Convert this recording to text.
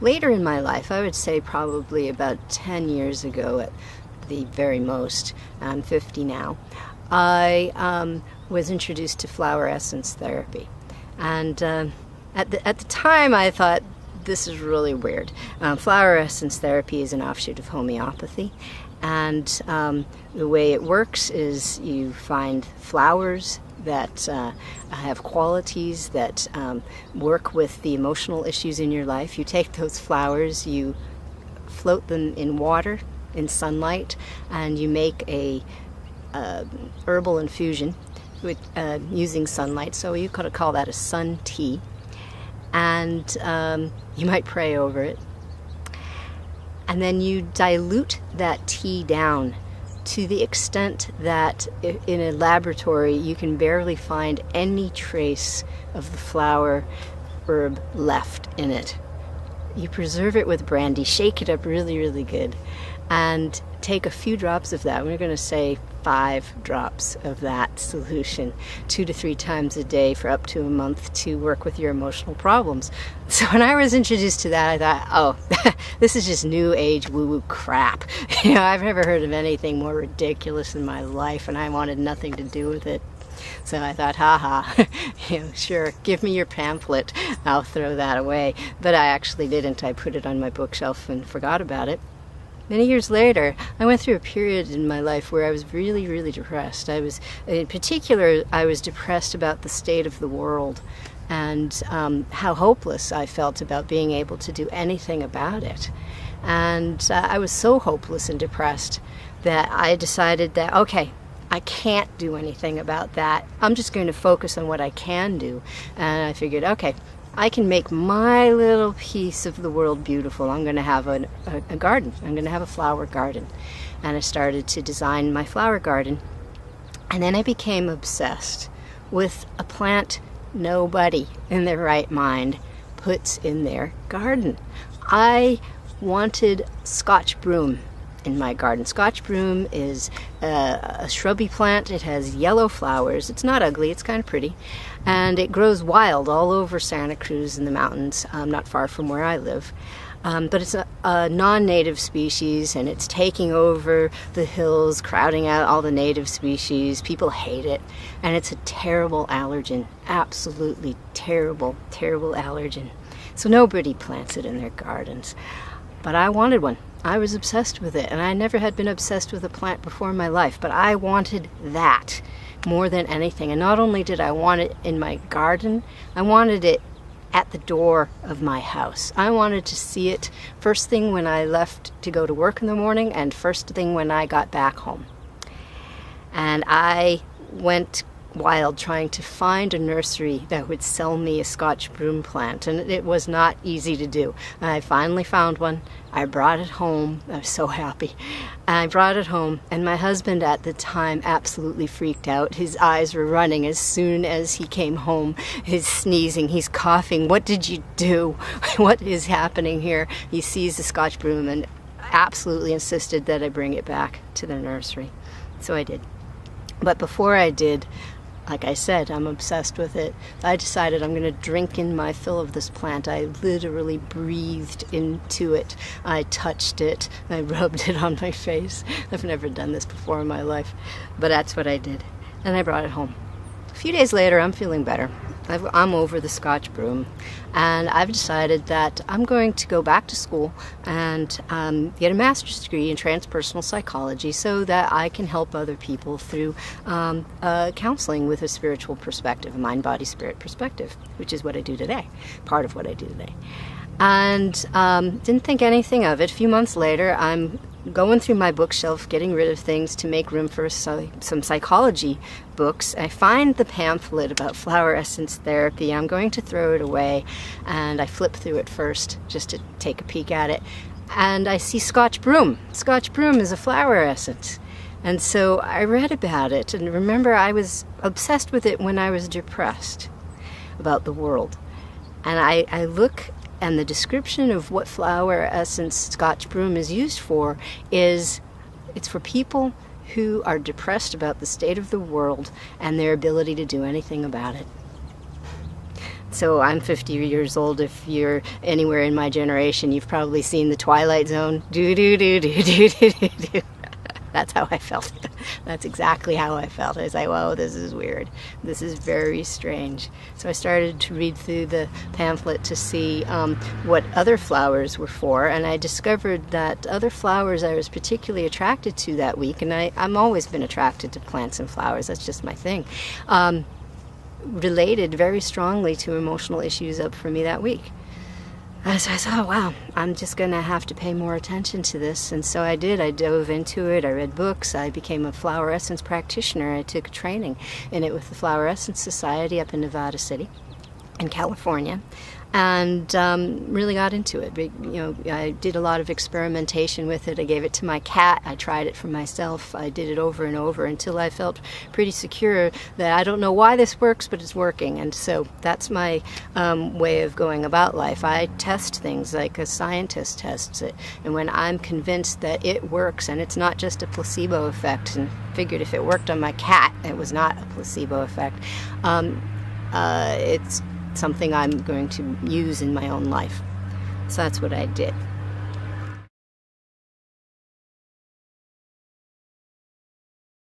later in my life, I would say probably about 10 years ago at the very most, I'm 50 now, I was introduced to flower essence therapy. And at the time I thought, this is really weird. Flower essence therapy is an offshoot of homeopathy. And the way it works is you find flowers that have qualities that work with the emotional issues in your life. You take those flowers, you float them in water, in sunlight, and you make a herbal infusion with, using sunlight. So you could call that a sun tea. And you might pray over it. And then you dilute that tea down to the extent that in a laboratory you can barely find any trace of the flower herb left in it. You preserve it with brandy, shake it up really, really good, and take a few drops of that. We're going to say 5 drops of that solution 2 to 3 times a day for up to a month to work with your emotional problems. So when I was introduced to that, I thought, oh, this is just new age woo-woo crap. You know, I've never heard of anything more ridiculous in my life, and I wanted nothing to do with it. So I thought, haha, you know, sure, give me your pamphlet, I'll throw that away. But I actually didn't. I put it on my bookshelf and forgot about it. Many years later, I went through a period in my life where I was really, really depressed. In particular, I was depressed about the state of the world and how hopeless I felt about being able to do anything about it. And I was so hopeless and depressed that I decided that, okay, I can't do anything about that. I'm just going to focus on what I can do. And I figured, okay, I can make my little piece of the world beautiful. I'm going to have a garden. I'm going to have a flower garden. And I started to design my flower garden. And then I became obsessed with a plant nobody in their right mind puts in their garden. I wanted Scotch broom in my garden. Scotch broom is a shrubby plant. It has yellow flowers. It's not ugly, it's kind of pretty. And it grows wild all over Santa Cruz in the mountains, not far from where I live. But it's a non-native species, and it's taking over the hills, crowding out all the native species. People hate it, and it's a terrible allergen. Absolutely terrible, terrible allergen. So nobody plants it in their gardens. But I wanted one. I was obsessed with it, and I never had been obsessed with a plant before in my life, but I wanted that more than anything. And not only did I want it in my garden, I wanted it at the door of my house. I wanted to see it first thing when I left to go to work in the morning and first thing when I got back home. And I went wild trying to find a nursery that would sell me a Scotch broom plant, and it was not easy to do. I finally found one. I brought it home. I was so happy. I brought it home, and my husband at the time absolutely freaked out. His eyes were running as soon as he came home. He's sneezing, he's coughing. What did you do? What is happening here? He sees the Scotch broom and absolutely insisted that I bring it back to the nursery. So I did. But before I did, like I said, I'm obsessed with it. I decided I'm going to drink in my fill of this plant. I literally breathed into it. I touched it. I rubbed it on my face. I've never done this before in my life, but that's what I did. And I brought it home. A few days later, I'm feeling better. I'm over the Scotch broom, and I've decided that I'm going to go back to school and get a master's degree in transpersonal psychology so that I can help other people through counseling with a spiritual perspective, a mind-body-spirit perspective, which is what I do today, part of what I do today. And didn't think anything of it. A few months later, I'm going through my bookshelf, getting rid of things to make room for some psychology books. I find the pamphlet about flower essence therapy. I'm going to throw it away, and I flip through it first just to take a peek at it. And I see Scotch broom. Scotch broom is a flower essence. And so I read about it, and remember, I was obsessed with it when I was depressed about the world. And I look, and the description of what flower essence Scotch broom is used for is, it's for people who are depressed about the state of the world and their ability to do anything about it. So I'm 50 years old. If you're anywhere in my generation, you've probably seen the Twilight Zone. Do do do do do do do do. That's how I felt. That's exactly how I felt. I was like, whoa, this is weird. This is very strange. So I started to read through the pamphlet to see what other flowers were for, and I discovered that other flowers I was particularly attracted to that week, and I'm always been attracted to plants and flowers. That's just my thing. Related very strongly to emotional issues up for me that week. So I thought, oh, wow, I'm just going to have to pay more attention to this. And so I did. I dove into it. I read books. I became a flower essence practitioner. I took training in it with the Flower Essence Society up in Nevada City in California, and really got into it. I did a lot of experimentation with it. I gave it to my cat. I tried it for myself. I did it over and over until I felt pretty secure that I don't know why this works, but it's working. And so that's my way of going about life. I test things like a scientist tests it, and when I'm convinced that it works and it's not just a placebo effect, and figured if it worked on my cat, it was not a placebo effect, it's something I'm going to use in my own life. So that's what I did.